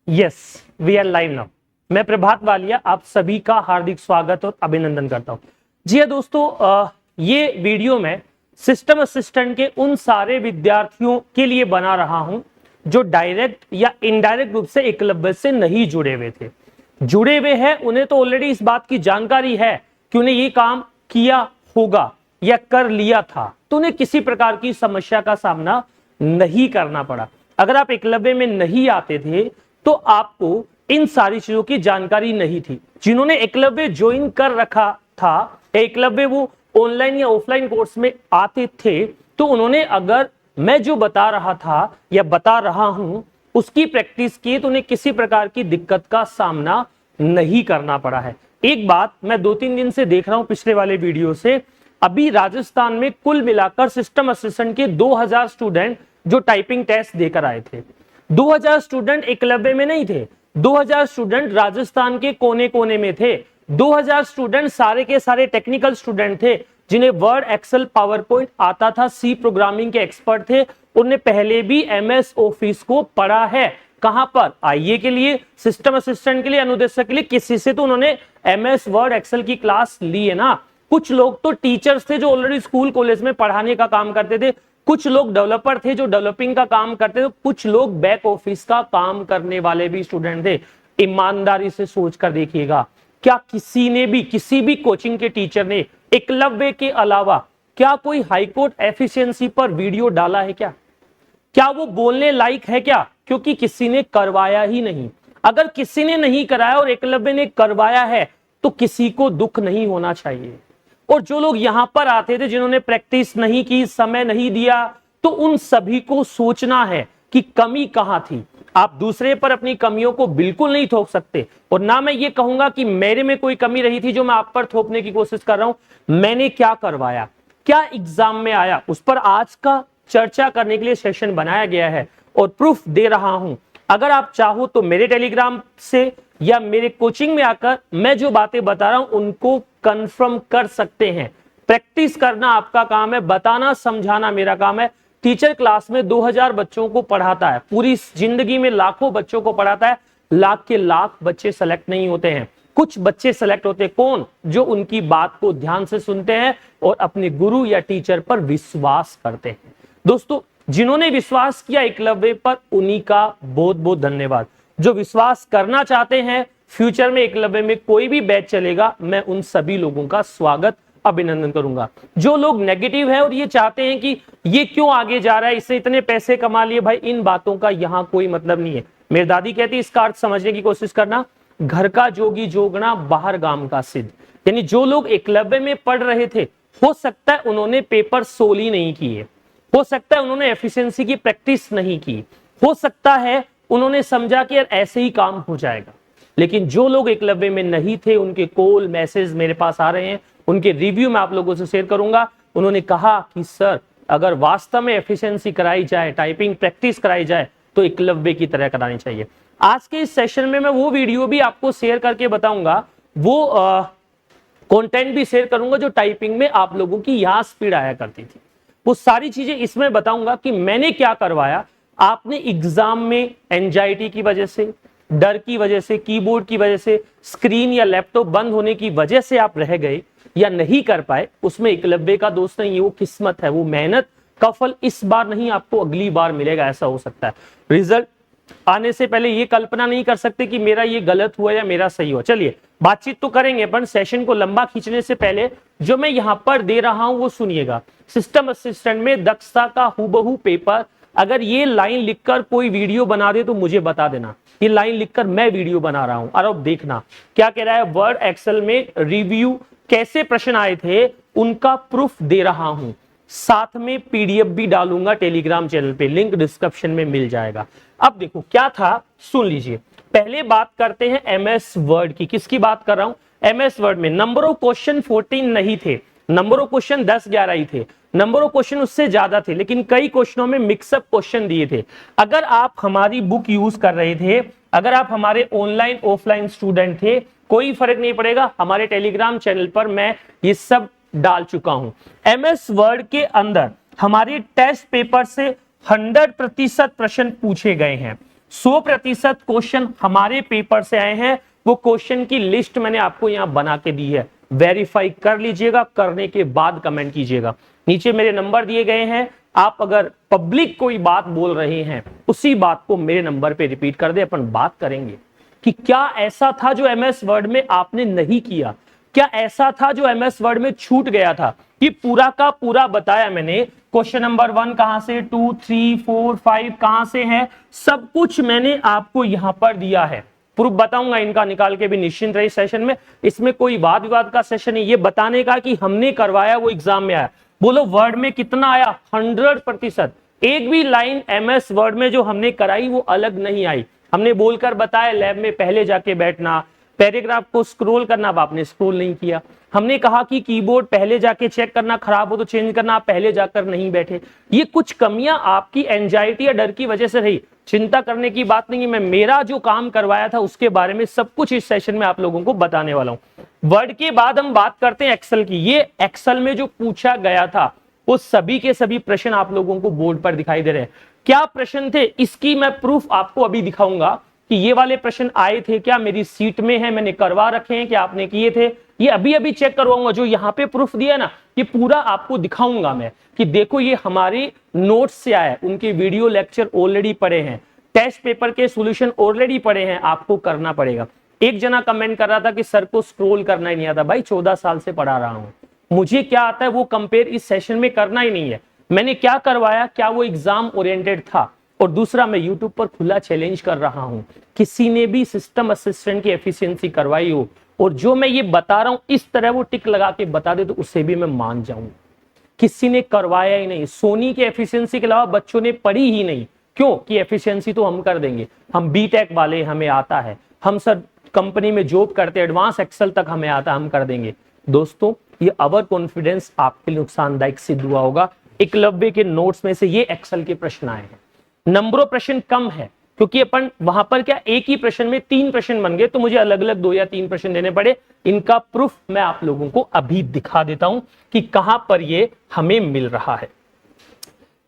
Yes, we are live now. मैं प्रभात वालिया आप सभी का हार्दिक स्वागत और अभिनंदन करता हूं। जी हाँ दोस्तों, ये वीडियो मैं सिस्टम असिस्टेंट के उन सारे विद्यार्थियों के लिए बना रहा हूं जो डायरेक्ट या इनडायरेक्ट रूप से एकलव्य से नहीं जुड़े हुए थे। जुड़े हुए हैं उन्हें तो ऑलरेडी इस बात की जानकारी है कि उन्हें ये काम किया होगा या कर लिया था, तो उन्हें किसी प्रकार की समस्या का सामना नहीं करना पड़ा। अगर आप एकलव्य में नहीं आते थे तो आपको इन सारी चीजों की जानकारी नहीं थी। जिन्होंने एकलव्य ज्वाइन कर रखा था, एकलव्य वो ऑनलाइन या ऑफलाइन कोर्स में आते थे, तो उन्होंने अगर मैं जो बता रहा था या बता रहा हूं उसकी प्रैक्टिस की तो उन्हें किसी प्रकार की दिक्कत का सामना नहीं करना पड़ा है। एक बात मैं 2-3 दिन से देख रहा हूं पिछले वाले वीडियो से, अभी राजस्थान में कुल मिलाकर सिस्टम असिस्टेंट के 2000 स्टूडेंट जो टाइपिंग टेस्ट देकर आए थे। 2000 स्टूडेंट एकलव्य में नहीं थे, 2000 स्टूडेंट राजस्थान के कोने कोने में थे। 2000 स्टूडेंट सारे के सारे टेक्निकल स्टूडेंट थे जिन्हें वर्ड, एक्सेल, पावर पॉइंट आता था, सी प्रोग्रामिंग के एक्सपर्ट थे। उन्होंने पहले भी एमएस ऑफिस को पढ़ा है। कहां पर? आईए के लिए, सिस्टम असिस्टेंट के लिए, अनुदेशक के लिए, किसी से तो उन्होंने एमएस वर्ड, एक्सेल की क्लास ली है ना। कुछ लोग तो टीचर्स थे जो ऑलरेडी स्कूल कॉलेज में पढ़ाने का काम करते थे, कुछ लोग डेवलपर थे जो डेवलपिंग का काम करते थे, कुछ लोग बैक ऑफिस का काम करने वाले भी स्टूडेंट थे। ईमानदारी से सोच कर देखिएगा, क्या किसी ने भी, किसी भी कोचिंग के टीचर ने एकलव्य के अलावा क्या कोई हाईकोर्ट एफिशिएंसी पर वीडियो डाला है? क्या वो बोलने लायक है क्या? क्योंकि किसी ने करवाया ही नहीं। अगर किसी ने नहीं कराया और एकलव्य ने करवाया है तो किसी को दुख नहीं होना चाहिए। और जो लोग यहां पर आते थे जिन्होंने प्रैक्टिस नहीं की, समय नहीं दिया, तो उन सभी को सोचना है कि कमी कहां थी। आप दूसरे पर अपनी कमियों को बिल्कुल नहीं थोप सकते, और ना मैं ये कहूंगा कि मेरे में कोई कमी रही थी जो मैं आप पर थोपने की कोशिश कर रहा हूं। मैंने क्या करवाया, क्या एग्जाम में आया, उस पर आज का चर्चा करने के लिए सेशन बनाया गया है और प्रूफ दे रहा हूं। अगर आप चाहो तो मेरे टेलीग्राम से या मेरे कोचिंग में आकर मैं जो बातें बता रहा हूं उनको कंफर्म कर सकते हैं। प्रैक्टिस करना आपका काम है, बताना समझाना मेरा काम है। टीचर क्लास में 2000 बच्चों को पढ़ाता है, पूरी जिंदगी में लाखों बच्चों को पढ़ाता है, लाख के लाख बच्चे सेलेक्ट नहीं होते हैं। कुछ बच्चे सेलेक्ट होते, कौन? जो उनकी बात को ध्यान से सुनते हैं और अपने गुरु या टीचर पर विश्वास करते हैं। दोस्तों, जिन्होंने विश्वास किया एकलव्य पर, उन्हीं का बहुत बहुत धन्यवाद। जो विश्वास करना चाहते हैं फ्यूचर में एकलव्य में कोई भी बैच चलेगा, मैं उन सभी लोगों का स्वागत, अभिनंदन करूंगा। जो लोग नेगेटिव है और ये चाहते हैं कि ये क्यों आगे जा रहा है, इससे इतने पैसे कमा लिए, भाई इन बातों का यहां कोई मतलब नहीं है। मेरी दादी कहती है इसका अर्थ समझने की कोशिश करना, घर का जोगी जोगना, बाहर गांव का सिद्ध। यानी जो लोग एकलव्य में पढ़ रहे थे, हो सकता है उन्होंने पेपर सोल ही नहीं किए, हो सकता है उन्होंने एफिशिएंसी की प्रैक्टिस नहीं की, हो सकता है उन्होंने समझा कि यार ऐसे ही काम हो जाएगा। लेकिन जो लोग एकलव्य में नहीं थे, उनके कॉल, मैसेज मेरे पास आ रहे हैं, उनके रिव्यू मैं आप लोगों से शेयर करूंगा। उन्होंने कहा कि सर, अगर वास्तव में एफिशिएंसी कराई जाए, टाइपिंग प्रैक्टिस कराई जाए, तो एकलव्य की तरह करानी चाहिए। आज के इस सेशन में मैं वो वीडियो भी आपको शेयर करके बताऊंगा, वो कंटेंट भी शेयर करूंगा जो टाइपिंग में आप लोगों की यहां स्पीड आया करती थी। वो सारी चीजें इसमें बताऊंगा कि मैंने क्या करवाया। आपने एग्जाम में एंजाइटी की वजह से, डर की वजह से, कीबोर्ड की वजह से, स्क्रीन या लैपटॉप बंद होने की वजह से आप रह गए या नहीं कर पाए, उसमें एकलव्य का दोष नहीं है, वो किस्मत है, वो मेहनत का फल इस बार नहीं, आपको अगली बार मिलेगा। ऐसा हो सकता है रिजल्ट आने से पहले ये कल्पना नहीं कर सकते कि मेरा ये गलत हुआ या मेरा सही हुआ। चलिए बातचीत तो करेंगे, पर सेशन को लंबा खींचने से पहले जो मैं यहां पर दे रहा हूं वो सुनिएगा। सिस्टम असिस्टेंट में दक्षता का हूबहू पेपर, अगर ये लाइन लिखकर कोई वीडियो बना दे तो मुझे बता देना, ये लाइन लिखकर मैं वीडियो बना रहा हूं। और अब देखना क्या कह रहा है। वर्ड, एक्सेल में रिव्यू कैसे प्रश्न आए थे उनका प्रूफ दे रहा हूं, साथ में पीडीएफ भी डालूंगा टेलीग्राम चैनल पे, लिंक डिस्क्रिप्शन में मिल जाएगा। अब देखो क्या था, सुन लीजिए। पहले बात करते हैं एमएस वर्ड की। किसकी बात कर रहा हूं? एमएस वर्ड में नंबर ऑफ क्वेश्चन 14 नहीं थे, नंबर ऑफ क्वेश्चन 10-11 ही थे, नंबर ऑफ क्वेश्चन उससे ज्यादा थे, लेकिन कई क्वेश्चनों में मिक्सअप क्वेश्चन दिए थे। अगर आप हमारी बुक यूज कर रहे थे, अगर आप हमारे ऑनलाइन ऑफलाइन स्टूडेंट थे, कोई फर्क नहीं पड़ेगा, हमारे टेलीग्राम चैनल पर मैं ये सब डाल चुका हूं। एमएस वर्ड के अंदर हमारे टेस्ट पेपर से 100% प्रश्न पूछे गए हैं। 100% क्वेश्चन हमारे पेपर से आए हैं। वो क्वेश्चन की लिस्ट मैंने आपको यहां बना के दी है, वेरीफाई कर लीजिएगा, करने के बाद कमेंट कीजिएगा। नीचे मेरे नंबर दिए गए हैं, आप अगर पब्लिक कोई बात बोल रहे हैं उसी बात को मेरे नंबर पे रिपीट कर दे, अपन बात करेंगे कि क्या ऐसा था जो एमएस वर्ड में आपने नहीं किया, क्या ऐसा था जो एमएस वर्ड में छूट गया था। कि पूरा का पूरा बताया मैंने, क्वेश्चन नंबर 1 कहां से, 2, 3, 4, 5 कहां से है, सब कुछ मैंने आपको यहां पर दिया है। प्रूफ बताऊंगा इनका, निकाल के भी निश्चिंत रही सेशन में। इसमें कोई वाद विवाद का सेशन है, ये बताने का कि हमने करवाया वो एग्जाम में आया। बोलो वर्ड में कितना आया, 100%। एक भी लाइन एमएस वर्ड में जो हमने कराई वो अलग नहीं आई। हमने बोलकर बताया लैब में पहले जाके बैठना, पैराग्राफ को स्क्रॉल करना, अब आपने स्क्रॉल नहीं किया। हमने कहा कि कीबोर्ड पहले जाके चेक करना, खराब हो तो चेंज करना, आप पहले जाकर नहीं बैठे। ये कुछ कमियां आपकी एंजाइटी या डर की वजह से रही, चिंता करने की बात नहीं है। मैं मेरा जो काम करवाया था उसके बारे में सब कुछ इस सेशन में आप लोगों को बताने वाला हूं। वर्ड के बाद हम बात करते हैं एक्सेल की। ये एक्सेल में जो पूछा गया था वो सभी के सभी प्रश्न आप लोगों को बोर्ड पर दिखाई दे रहे हैं। क्या प्रश्न थे इसकी मैं प्रूफ आपको अभी दिखाऊंगा कि ये वाले प्रश्न आए थे क्या, मेरी सीट में है, मैंने करवा रखे हैं, क्या आपने किए थे, ये अभी अभी चेक करवाऊंगा। जो यहाँ पे प्रूफ दिया ना ये पूरा आपको दिखाऊंगा मैं कि देखो ये हमारे नोट्स से आया है, उनके वीडियो लेक्चर ऑलरेडी पड़े हैं, टेस्ट पेपर के सॉल्यूशन ऑलरेडी पड़े हैं, आपको करना पड़ेगा। एक जना कमेंट कर रहा था कि सर को स्क्रॉल करना ही नहीं आता। भाई 14 साल से पढ़ा रहा हूं, मुझे क्या आता है वो कंपेयर इस सेशन में करना ही नहीं है। मैंने क्या करवाया, क्या वो एग्जाम ओरिएंटेड था। और दूसरा, मैं यूट्यूब पर खुला चैलेंज कर रहा हूं, किसी ने भी सिस्टम असिस्टेंट की एफिशिएंसी करवाई हो और जो मैं ये बता रहा हूं इस तरह वो टिक लगा के बता दे तो उससे भी मैं मान जाऊं। किसी ने करवाया ही नहीं। सोनी की एफिशिएंसी के अलावा बच्चों ने पढ़ी ही नहीं। क्यों कि एफिशिएंसी तो हम कर देंगे, हम बीटेक वाले, हमें आता है, हम सर कंपनी में जॉब करते, एडवांस एक्सेल तक हमें आता, हम कर देंगे। दोस्तों ये ओवर कॉन्फिडेंस आपके लिए नुकसानदायक सिद्ध हुआ होगा। एकलव्य के नोट्स में से ये एक्सेल के प्रश्न आए हैं। नंबरों प्रश्न कम है क्योंकि अपन वहां पर क्या एक ही प्रश्न में 3 प्रश्न बन गए, तो मुझे अलग अलग 2 या 3 प्रश्न देने पड़े। इनका प्रूफ मैं आप लोगों को अभी दिखा देता हूं कि कहां पर ये हमें मिल रहा है।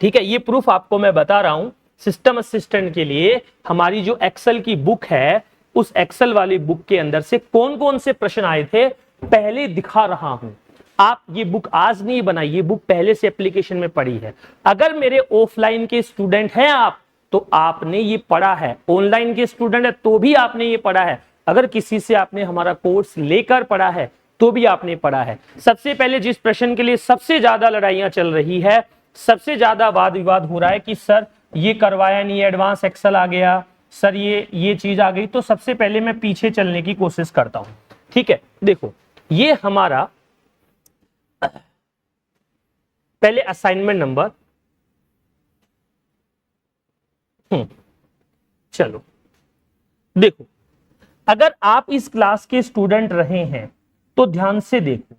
ठीक है, ये प्रूफ आपको मैं बता रहा हूं। सिस्टम असिस्टेंट के लिए हमारी जो एक्सेल की बुक है, उस एक्सेल वाली बुक के अंदर से कौन कौन से प्रश्न आए थे पहले दिखा रहा हूं। आप ये बुक आज नहीं बनाई, ये बुक पहले से एप्लीकेशन में पड़ी है। अगर मेरे ऑफलाइन के स्टूडेंट हैं आप तो आपने ये पढ़ा है, ऑनलाइन के स्टूडेंट है तो भी आपने ये पढ़ा है, अगर किसी से आपने हमारा कोर्स लेकर पढ़ा है तो भी आपने पढ़ा है। सबसे पहले जिस प्रश्न के लिए सबसे ज्यादा लड़ाइयां चल रही है, सबसे ज्यादा वाद विवाद हो रहा है कि सर ये करवाया नहीं, एडवांस एक्सेल आ गया, सर ये चीज आ गई, तो सबसे पहले मैं पीछे चलने की कोशिश करता हूं। ठीक है, देखो ये हमारा पहले असाइनमेंट नंबर, चलो देखो, अगर आप इस क्लास के स्टूडेंट रहे हैं तो ध्यान से देखो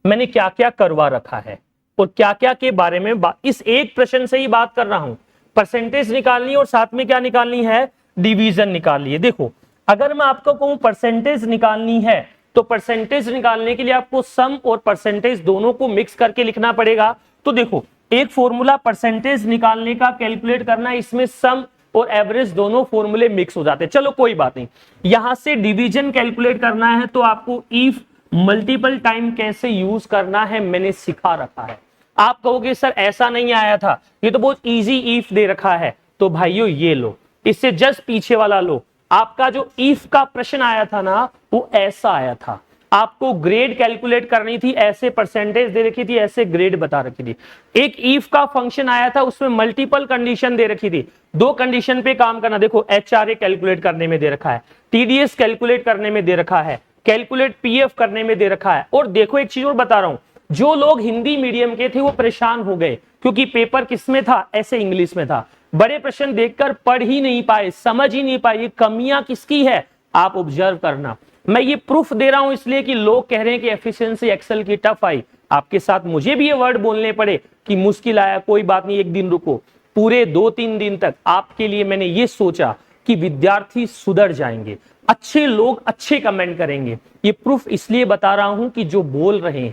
मैंने क्या क्या करवा रखा है और क्या क्या के बारे में इस एक प्रश्न से ही बात कर रहा हूं। परसेंटेज निकालनी और साथ में क्या निकालनी है, डिवीजन निकालनी है। देखो अगर मैं आपको कहूं परसेंटेज निकालनी है तो परसेंटेज निकालने के लिए आपको सम और परसेंटेज दोनों को मिक्स करके लिखना पड़ेगा। तो देखो एक फॉर्मूला परसेंटेज निकालने का कैलकुलेट करना है, इसमें सम और एवरेज दोनों फॉर्मूले मिक्स हो जाते हैं। चलो कोई बात नहीं, यहां से डिवीजन कैलकुलेट करना है तो आपको इफ मल्टीपल टाइम कैसे यूज करना है मैंने सिखा रखा है। आप कहोगे सर ऐसा नहीं आया था, ये तो बहुत इजी इफ दे रखा है, तो भाइयों ये लो, इससे जस्ट पीछे वाला लो। आपका जो इफ का प्रश्न आया था ना वो ऐसा आया था, आपको ग्रेड कैलकुलेट करनी थी, ऐसे परसेंटेज दे रखी थी, ऐसे ग्रेड बता रखी थी। एक इफ का फंक्शन आया था, उसमें मल्टीपल कंडीशन दे रखी थी, 2 कंडीशन पे काम करना। देखो एचआरए कैलकुलेट करने में दे रखा है, टीडीएस कैलकुलेट करने में दे रखा है, कैलकुलेट पीएफ करने में दे रखा है। और देखो एक चीज और बता रहा हूं, जो लोग हिंदी मीडियम के थे वो परेशान हो गए क्योंकि पेपर किसमें था, ऐसे इंग्लिश में था। बड़े प्रश्न देखकर पढ़ ही नहीं पाए, समझ ही नहीं पाए, ये कमियां किसकी है आप ऑब्जर्व करना। मैं ये प्रूफ दे रहा हूं इसलिए कि लोग कह रहे हैं कि एफिशिएंसी एक्सेल की टफ आई, आपके साथ मुझे भी ये वर्ड बोलने पड़े कि मुश्किल आया, कोई बात नहीं, एक दिन रुको। पूरे 2-3 दिन तक आपके लिए मैंने ये सोचा कि विद्यार्थी सुधर जाएंगे, अच्छे लोग अच्छे कमेंट करेंगे। ये प्रूफ इसलिए बता रहा हूं कि जो बोल रहे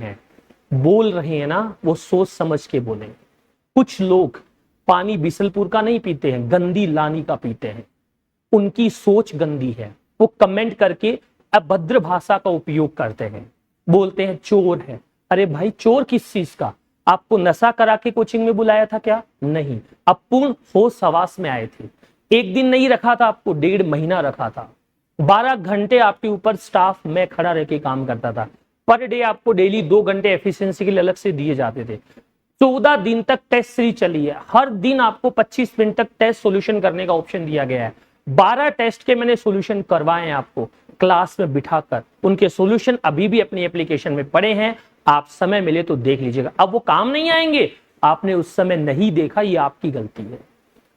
हैं ना वो सोच समझ के बोलेंगे। कुछ लोग पानी बिसलपुर का नहीं पीते हैं, गंदी लानी का पीते हैं। उनकी सोच गंदी है। वो कमेंट करके अभद्र भाषा का उपयोग करते हैं, बोलते हैं चोर है। अरे भाई चोर किस चीज का? आपको नशा करा के कोचिंग में बुलाया था क्या? नहीं, आप पूर्ण होश हवास में आए थे। एक दिन नहीं रखा था आपको, 1.5 महीना रखा था। 12 घंटे आपके ऊपर स्टाफ में खड़ा रह के काम करता था। पर डे आपको डेली 2 घंटे एफिशिएंसी के लिए अलग से दिए जाते थे। 14 दिन तक टेस्ट सीरीज चली है। हर दिन आपको 25 मिनट तक टेस्ट सॉल्यूशन करने का ऑप्शन दिया गया है। 12 टेस्ट के मैंने सॉल्यूशन करवाए हैं आपको क्लास में बिठाकर। उनके सॉल्यूशन अभी भी अपनी एप्लीकेशन में पड़े हैं, आप समय मिले तो देख लीजिएगा। अब वो काम नहीं आएंगे, आपने उस समय नहीं देखा, ये आपकी गलती है।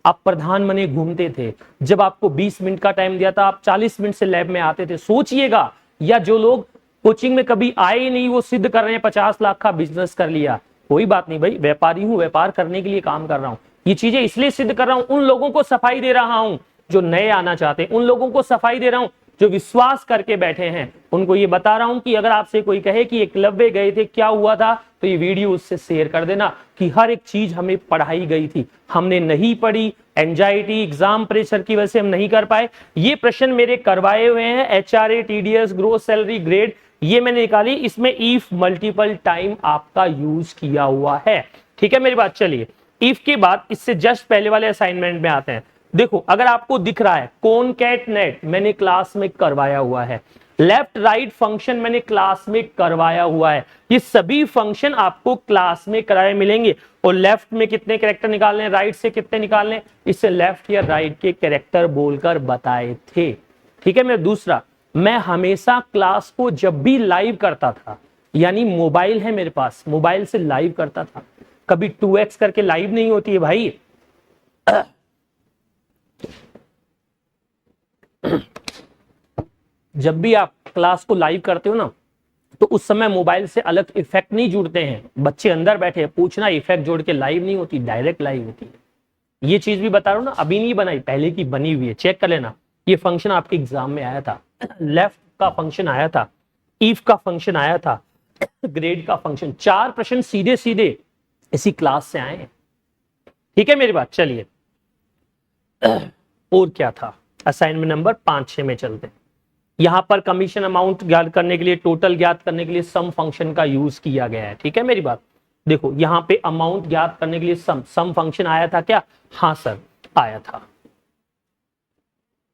आप प्रधान बने घूमते थे, जब आपको 20 मिनट का टाइम दिया था आप 40 मिनट से लैब में आते थे। सोचिएगा, या जो लोग कोचिंग में कभी आए ही नहीं वो सिद्ध कर रहे हैं 50 लाख का बिजनेस कर लिया। कोई बात नहीं भाई, व्यापारी हूं, व्यापार करने के लिए काम कर रहा हूं। ये चीजें इसलिए सिद्ध कर रहा हूं, उन लोगों को सफाई दे रहा हूं जो नए आना चाहते हैं, उन लोगों को सफाई दे रहा हूं जो विश्वास करके बैठे हैं। उनको ये बता रहा हूं कि अगर आपसे कोई कहे कि एकलव्य गए थे क्या हुआ था, तो ये वीडियो उससे शेयर कर देना कि हर एक चीज हमें पढ़ाई गई थी, हमने नहीं पढ़ी। एंजाइटी, एग्जाम प्रेशर की वजह से हम नहीं कर पाए। ये प्रश्न मेरे करवाए हुए हैं, HRA, TDS, gross salary, grade, ये मैंने निकाली। इसमें इफ मल्टीपल टाइम आपका यूज किया हुआ है। ठीक है मेरी बात। चलिए इफ के बाद इससे जस्ट पहले वाले असाइनमेंट में आते हैं। देखो अगर आपको दिख रहा है कॉनकैट नेट मैंने क्लास में करवाया हुआ है, लेफ्ट राइट फंक्शन मैंने क्लास में करवाया हुआ है। ये सभी फंक्शन आपको क्लास में कराए मिलेंगे। और लेफ्ट में कितने कैरेक्टर निकालने, राइट से कितने निकालने, इससे लेफ्ट या राइट के कैरेक्टर बोलकर बताए थे। ठीक है। मैं दूसरा, मैं हमेशा क्लास को जब भी लाइव करता था, यानी मोबाइल है मेरे पास, मोबाइल से लाइव करता था। कभी 2x करके लाइव नहीं होती है भाई। जब भी आप क्लास को लाइव करते हो ना, तो उस समय मोबाइल से अलग इफेक्ट नहीं जुड़ते हैं। बच्चे अंदर बैठे पूछना, इफेक्ट जोड़ के लाइव नहीं होती, डायरेक्ट लाइव होती है। ये चीज भी बता रहा हूं ना, अभी नहीं बनाई, पहले की बनी हुई है, चेक कर लेना। ये फंक्शन आपके एग्जाम में आया था, लेफ्ट का फंक्शन आया था, इफ का फंक्शन आया था, ग्रेड का फंक्शन। 4 प्रश्न सीधे सीधे इसी क्लास से आए हैं। ठीक है मेरी बात। चलिए और क्या था, असाइनमेंट नंबर 5-6 में चलते हैं। यहां पर कमीशन अमाउंट ज्ञात करने के लिए, टोटल ज्ञात करने के लिए सम फंक्शन का यूज किया गया है। ठीक है मेरी बात। देखो यहां पे अमाउंट ज्ञात करने के लिए सम फंक्शन आया था क्या? हाँ सर आया था।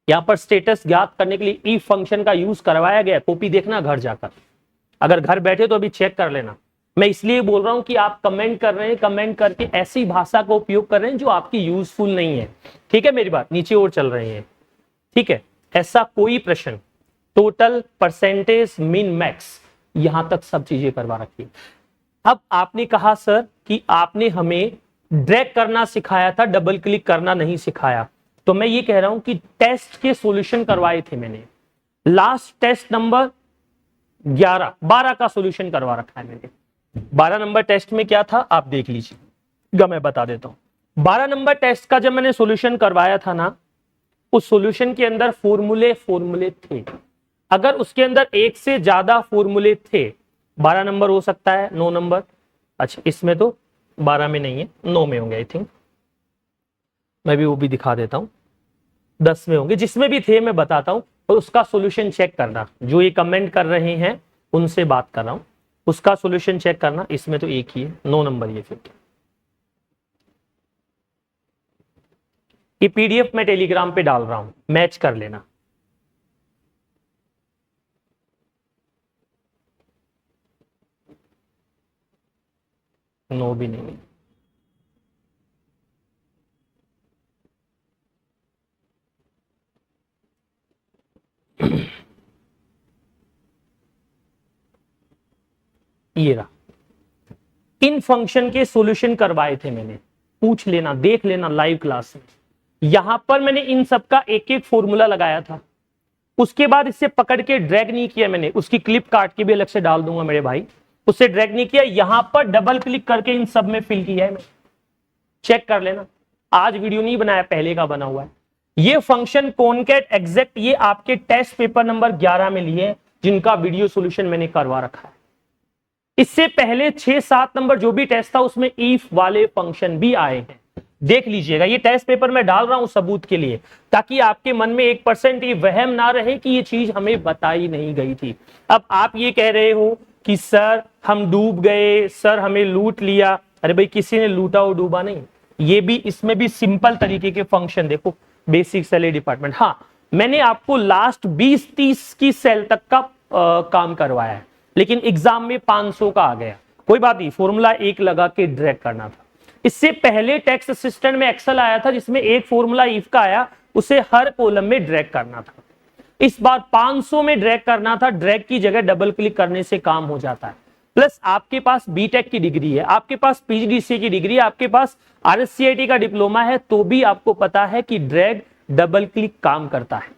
यहां पर स्टेटस ज्ञात करने के लिए इफ फंक्शन का यूज करवाया गया। कॉपी देखना घर जाकर, अगर घर बैठे तो अभी चेक कर लेना। मैं इसलिए बोल रहा हूं कि आप कमेंट कर रहे हैं, कमेंट करके ऐसी भाषा का उपयोग कर रहे हैं जो आपकी यूजफुल नहीं है। ठीक है मेरी बात। नीचे और चल रहे हैं। ठीक है। ऐसा कोई प्रश्न, टोटल, परसेंटेज, मिन, मैक्स, यहां तक सब चीजें करवा रखी। अब आपने कहा सर कि आपने हमें ड्रैग करना सिखाया था, डबल क्लिक करना नहीं सिखाया। तो मैं ये कह रहा हूं कि टेस्ट के सॉल्यूशन करवाए थे मैंने। लास्ट टेस्ट नंबर 12 का सॉल्यूशन करवा रखा है मैंने। 12 नंबर टेस्ट में क्या था आप देख लीजिएगा, मैं बता देता हूं। 12 नंबर टेस्ट का जब मैंने सॉल्यूशन करवाया था ना, उस सॉल्यूशन के अंदर फॉर्मूले थे। अगर उसके अंदर एक से ज्यादा फॉर्मूले थे, 12 नंबर हो सकता है, 9 नंबर, अच्छा इसमें तो 12 में नहीं है, 9 में होंगे आई थिंक, मैं भी वो भी दिखा देता हूं, 10 में होंगे, जिसमें भी थे मैं बताता हूं। और उसका सॉल्यूशन चेक करना, जो ये कमेंट कर रहे हैं उनसे बात कर रहा हूं, उसका सॉल्यूशन चेक करना। इसमें तो एक ही है, 9 नंबर ये। फिर ये पीडीएफ मैं टेलीग्राम पे डाल रहा हूं, मैच कर लेना। नो भी नहीं है। ये रहा, इन फंक्शन के सॉल्यूशन करवाए थे मैंने, पूछ लेना, देख लेना लाइव क्लास में। यहां पर मैंने इन सब का एक एक फॉर्मूला लगाया था। उसके बाद इससे पकड़ के ड्रैग नहीं किया मैंने, उसकी क्लिप काट के भी अलग से डाल दूंगा मेरे भाई, उससे ड्रैग नहीं किया, यहां पर डबल क्लिक करके इन सब में फिल किया है मैंने। चेक कर लेना, आज वीडियो नहीं बनाया, पहले का बना हुआ है। ये फंक्शन कॉनकैट एग्जैक्ट, ये आपके टेस्ट पेपर नंबर 11 में लिए, जिनका वीडियो सॉल्यूशन मैंने करवा रखा है। इससे पहले 6-7 नंबर जो भी टेस्ट था उसमें इफ वाले फंक्शन भी आए हैं। देख लीजिएगा, ये टेस्ट पेपर में डाल रहा हूं सबूत के लिए, ताकि आपके मन में 1% ये वहम ना रहे कि ये चीज हमें बताई नहीं गई थी। अब आप ये कह रहे हो कि सर हम डूब गए, सर हमें लूट लिया। अरे भाई किसी ने लूटा और डूबा नहीं। ये भी, इसमें भी सिंपल तरीके के फंक्शन देखो, बेसिक सैलरी डिपार्टमेंट। हाँ, मैंने आपको लास्ट 20-30 की सेल तक का काम करवाया है, लेकिन एग्जाम में 500 का आ गया। कोई बात नहीं, फॉर्मूला 1 लगा के ड्रैग करना था। इससे पहले टेक्स्ट असिस्टेंट में एक्सेल आया था जिसमें एक फॉर्मूला इफ का आया, उसे हर कॉलम में ड्रैग करना था। इस बार 500 में ड्रैग करना था, ड्रैग की जगह डबल क्लिक करने से काम हो जाता है। प्लस आपके पास बीटेक की डिग्री है, आपके पास पीजीडीसीए की डिग्री है, आपके पास आरएससीआईटी का डिप्लोमा है, तो भी आपको पता है कि ड्रैग डबल क्लिक काम करता है।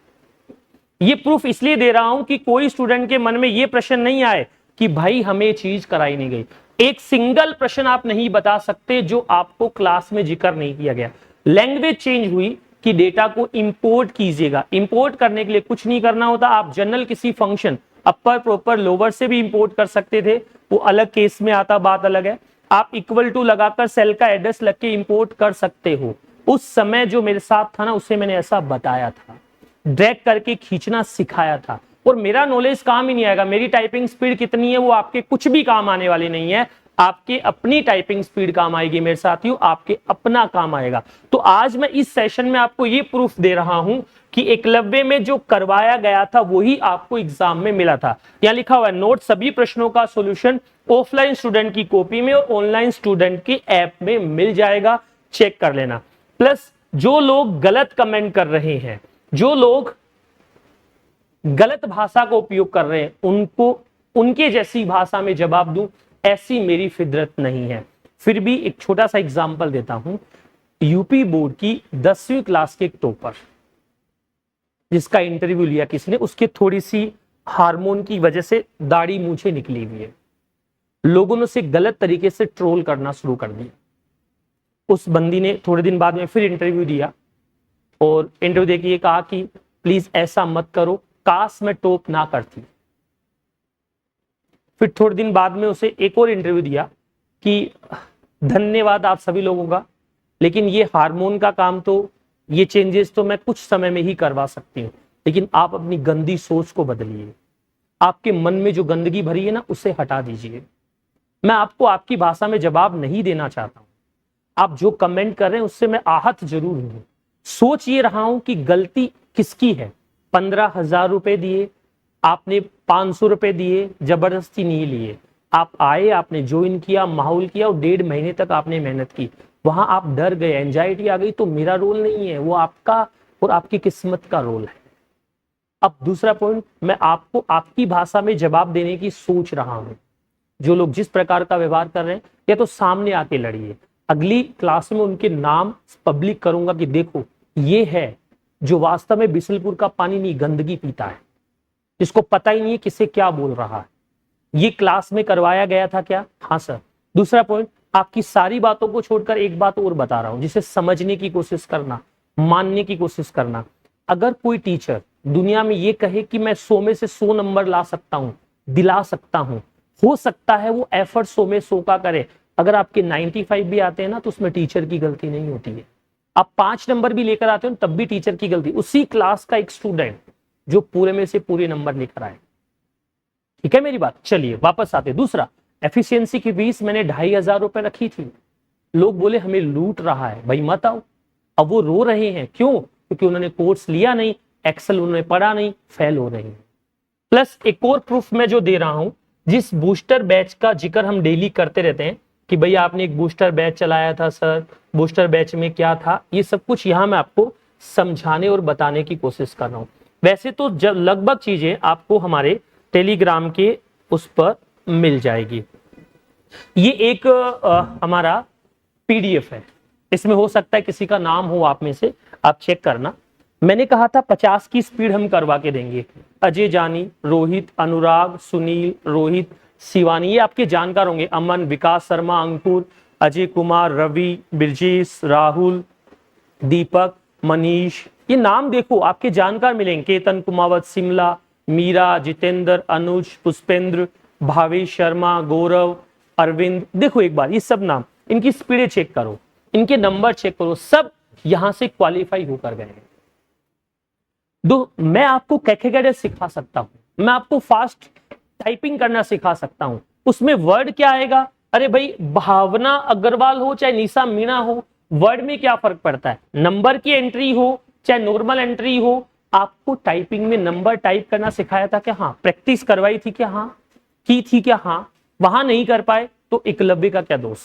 ये प्रूफ इसलिए दे रहा हूं कि कोई स्टूडेंट के मन में ये प्रश्न नहीं आए कि भाई हमें चीज कराई नहीं गई। एक सिंगल प्रश्न आप नहीं बता सकते जो आपको क्लास में जिक्र नहीं किया गया। लैंग्वेज चेंज हुई कि डेटा को इंपोर्ट कीजिएगा। इंपोर्ट करने के लिए कुछ नहीं करना होता, आप जनरल किसी फंक्शन अपर प्रॉपर लोअर से भी इंपोर्ट कर सकते थे, वो अलग केस में आता, बात अलग है। आप इक्वल टू लगाकर सेल का एड्रेस लग के इंपोर्ट कर सकते हो। उस समय जो मेरे साथ था ना, उसे मैंने ऐसा बताया था, ड्रैग करके खींचना सिखाया था। और मेरा नॉलेज काम ही नहीं आएगा, मेरी टाइपिंग स्पीड कितनी है वो आपके कुछ भी काम आने वाली नहीं है। आपके अपनी टाइपिंग स्पीड काम आएगी मेरे साथियों, आपके अपना काम आएगा। तो आज मैं इस सेशन में आपको ये प्रूफ दे रहा हूं कि एकलव्य में जो करवाया गया था वही आपको एग्जाम में मिला था। यहां लिखा हुआ है नोट, सभी प्रश्नों का सॉल्यूशन ऑफलाइन स्टूडेंट की कॉपी में और ऑनलाइन स्टूडेंट के ऐप में मिल जाएगा, चेक कर लेना। प्लस जो लोग गलत कमेंट कर रहे हैं, जो लोग गलत भाषा का उपयोग कर रहे हैं, उनको उनके जैसी भाषा में जवाब दूं, ऐसी मेरी फितरत नहीं है। फिर भी एक छोटा सा एग्जांपल देता हूं। यूपी बोर्ड की 10वीं क्लास के एक टॉपर, जिसका इंटरव्यू लिया किसी ने, उसके थोड़ी सी हार्मोन की वजह से दाढ़ी मूछें निकली हुई है। लोगों ने उसे गलत तरीके से ट्रोल करना शुरू कर दिया। उस बंदी ने थोड़े दिन बाद में फिर इंटरव्यू दिया और इंटरव्यू देके ये कहा कि प्लीज ऐसा मत करो, काश मैं टॉप ना करती। फिर थोड़े दिन बाद में उसे एक और इंटरव्यू दिया कि धन्यवाद आप सभी लोगों का, लेकिन ये हार्मोन का काम तो, ये चेंजेस तो मैं कुछ समय में ही करवा सकती हूँ, लेकिन आप अपनी गंदी सोच को बदलिए। आपके मन में जो गंदगी भरी है ना, उसे हटा दीजिए। मैं आपको आपकी भाषा में जवाब नहीं देना चाहता हूं। आप जो कमेंट कर रहे हैं उससे मैं आहत जरूर हूं। सोच ये रहा हूं कि गलती किसकी है। 15,000 रुपए दिए आपने, 500 रुपए दिए, जबरदस्ती नहीं लिए। आप आए, आपने ज्वाइन किया, माहौल किया और 1.5 महीने तक आपने मेहनत की। वहां आप डर गए, एंजाइटी आ गई, तो मेरा रोल नहीं है, वो आपका और आपकी किस्मत का रोल है। अब दूसरा पॉइंट, मैं आपको आपकी भाषा में जवाब देने की सोच रहा हूं। जो लोग जिस प्रकार का व्यवहार कर रहे हैं, या तो सामने आके लड़िए। अगली क्लास में उनके नाम पब्लिक करूंगा कि देखो ये है जो वास्तव में बिसलपुर का पानी नहीं, गंदगी पीता है, जिसको पता ही नहीं है किसे क्या बोल रहा है। ये क्लास में करवाया गया था क्या? हाँ सर। दूसरा पॉइंट, आपकी सारी बातों को छोड़कर एक बात और बता रहा हूं, जिसे समझने की कोशिश करना, मानने की कोशिश करना। अगर कोई टीचर दुनिया में ये कहे कि मैं 100 में से 100 नंबर ला सकता हूं, दिला सकता हूं, हो सकता है वो एफर्ट 100 में 100 का करे। अगर आपके 95 भी आते हैं ना, तो उसमें टीचर की गलती नहीं होती है। आप 5 नंबर भी लेकर आते हो तब भी टीचर की गलती। उसी क्लास का एक स्टूडेंट जो पूरे में से पूरे नंबर लेकर आए। ठीक है मेरी बात? चलिए वापस आते। दूसरा, एफिशिएंसी की फीस मैंने 2,500 रुपए रखी थी। लोग बोले हमें लूट रहा है। भाई मत आओ। अब वो रो रहे हैं, क्यों? क्योंकि उन्होंने कोर्स लिया नहीं, एक्सेल उन्होंने पढ़ा नहीं, फेल हो रहे हैं। प्लस एक और प्रूफ मैं जो दे रहा हूं, जिस बूस्टर बैच का जिक्र हम डेली करते रहते हैं कि भैया आपने एक बूस्टर बैच चलाया था सर, बूस्टर बैच में क्या था, ये सब कुछ यहां मैं आपको समझाने और बताने की कोशिश कर रहा हूं। वैसे तो जब लगभग चीजें आपको हमारे टेलीग्राम के उस पर मिल जाएगी। ये एक हमारा पीडीएफ है, इसमें हो सकता है किसी का नाम हो आप में से, आप चेक करना। मैंने कहा था 50 की स्पीड हम करवा के देंगे। अजय जानी, रोहित, अनुराग, सुनील, रोहित, शिवानी, ये आपके जानकार होंगे। अमन, विकास शर्मा, अंकुर, अजय कुमार, रवि, बिरजेश, राहुल, दीपक, मनीष, ये नाम देखो आपके जानकार मिलेंगे। केतन कुमावत, शिमला, मीरा, जितेंद्र, अनुज, पुष्पेंद्र, भावेश शर्मा, गौरव, अरविंद, देखो एक बार ये सब नाम, इनकी स्पीडें चेक करो। इनके नंबर चेक करो, सब यहां से क्वालिफाई होकर गए हैं। मैं आपको कैकेगेडे सिखा सकता हूं, मैं आपको फास्ट टाइपिंग करना सिखा सकता हूं। उसमें वर्ड क्या आएगा? अरे भाई, भावना अग्रवाल हो चाहे निशा मीणा हो, वर्ड में क्या फर्क पड़ता है? नंबर की एंट्री हो चाहे नॉर्मल एंट्री हो, आपको टाइपिंग में नंबर टाइप करना सिखाया था क्या? हाँ। प्रैक्टिस करवाई थी क्या? हाँ। की थी क्या? हाँ। वहां नहीं कर पाए तो एकलव्य का क्या दोष?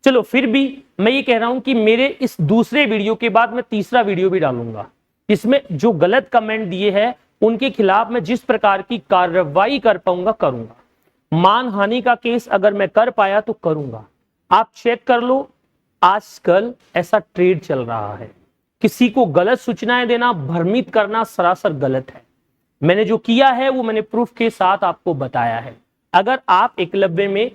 चलो, फिर भी मैं ये कह रहा हूं कि मेरे इस दूसरे वीडियो के बाद मैं तीसरा वीडियो भी डालूंगा, जिसमें जो गलत कमेंट दिए हैं उनके खिलाफ मैं जिस प्रकार की कार्रवाई कर पाऊंगा करूंगा। मानहानि का केस अगर मैं कर पाया तो करूंगा। आप चेक कर लो, आजकल ऐसा ट्रेड चल रहा है, किसी को गलत सूचनाएं देना, भ्रमित करना सरासर गलत है। मैंने जो किया है वो मैंने प्रूफ के साथ आपको बताया है। अगर आप एकलव्य में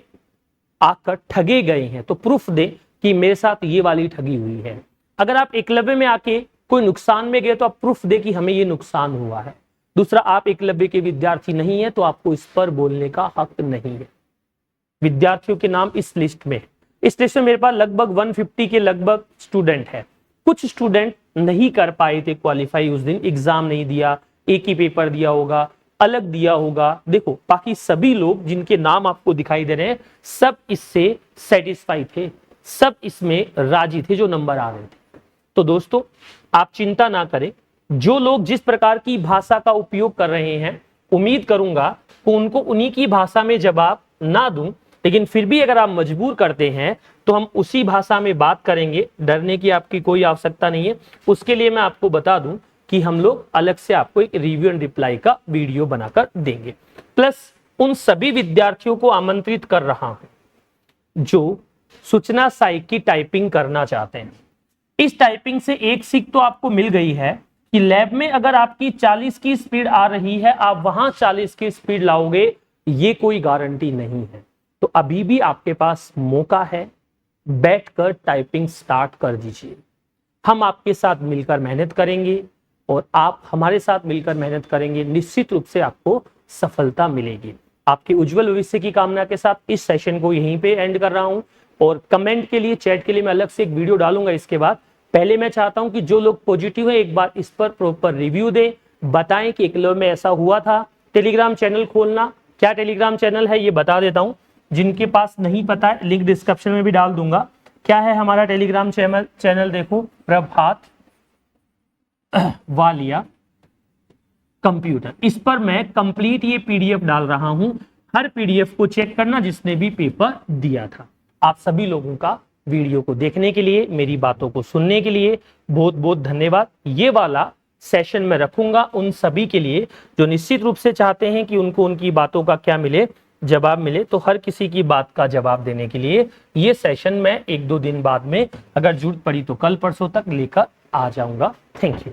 आकर ठगे गए हैं तो प्रूफ दे कि मेरे साथ ये वाली ठगी हुई है। अगर आप एकलव्य में आके कोई नुकसान में गए तो आप प्रूफ दे कि हमें ये नुकसान हुआ है। दूसरा, आप एकलव्य के विद्यार्थी नहीं है तो आपको इस पर बोलने का हक नहीं है। विद्यार्थियों के नाम इस लिस्ट में, इस लिस्ट में मेरे पास लगभग 150 के लगभग स्टूडेंट है। कुछ स्टूडेंट नहीं कर पाए थे क्वालिफाई, उस दिन एग्जाम नहीं दिया, एक ही पेपर दिया होगा, अलग दिया होगा। देखो, बाकी सभी लोग जिनके नाम आपको दिखाई दे रहे हैं सब इससे सेटिस्फाई थे, सब इसमें राजी थे जो नंबर आ रहे थे। तो दोस्तों, आप चिंता ना करें। जो लोग जिस प्रकार की भाषा का उपयोग कर रहे हैं, उम्मीद करूंगा कि उनको उन्हीं की भाषा में जवाब ना दूं, लेकिन फिर भी अगर आप मजबूर करते हैं तो हम उसी भाषा में बात करेंगे। डरने की आपकी कोई आवश्यकता नहीं है। उसके लिए मैं आपको बता दूं कि हम लोग अलग से आपको एक रिव्यू एंड रिप्लाई का वीडियो बनाकर देंगे। प्लस उन सभी विद्यार्थियों को आमंत्रित कर रहा हूं जो सूचना सहायक की टाइपिंग करना चाहते हैं। इस टाइपिंग से एक सीख तो आपको मिल गई है कि लैब में अगर आपकी 40 की स्पीड आ रही है, आप वहां 40 की स्पीड लाओगे, ये कोई गारंटी नहीं है। तो अभी भी आपके पास मौका है, बैठकर टाइपिंग स्टार्ट कर दीजिए। हम आपके साथ मिलकर मेहनत करेंगे और आप हमारे साथ मिलकर मेहनत करेंगे, निश्चित रूप से आपको सफलता मिलेगी। आपके उज्जवल भविष्य की कामना के साथ इस सेशन को यहीं पे एंड कर रहा हूं और कमेंट के लिए, चैट के लिए मैं अलग से एक वीडियो डालूंगा इसके बाद। पहले मैं चाहता हूं कि जो लोग पॉजिटिव है एक बार इस पर प्रॉपर रिव्यू दें, बताएं कि एकलव्य में ऐसा हुआ था। टेलीग्राम चैनल खोलना, क्या टेलीग्राम चैनल है ये बता देता हूं, जिनके पास नहीं पता है लिंक डिस्क्रिप्शन में भी डाल दूंगा। क्या है हमारा टेलीग्राम चैनल? देखो, प्रभात वालिया कंप्यूटर। इस पर मैं कंप्लीट ये पीडीएफ डाल रहा हूं। हर पीडीएफ को चेक करना जिसने भी पेपर दिया था। आप सभी लोगों का वीडियो को देखने के लिए, मेरी बातों को सुनने के लिए बहुत बहुत धन्यवाद। ये वाला सेशन में रखूंगा उन सभी के लिए जो निश्चित रूप से चाहते हैं कि उनको उनकी बातों का क्या मिले, जवाब मिले। तो हर किसी की बात का जवाब देने के लिए ये सेशन मैं 1-2 दिन बाद में अगर जरूरत पड़ी तो कल परसों तक लेकर आ जाऊंगा। Thank you.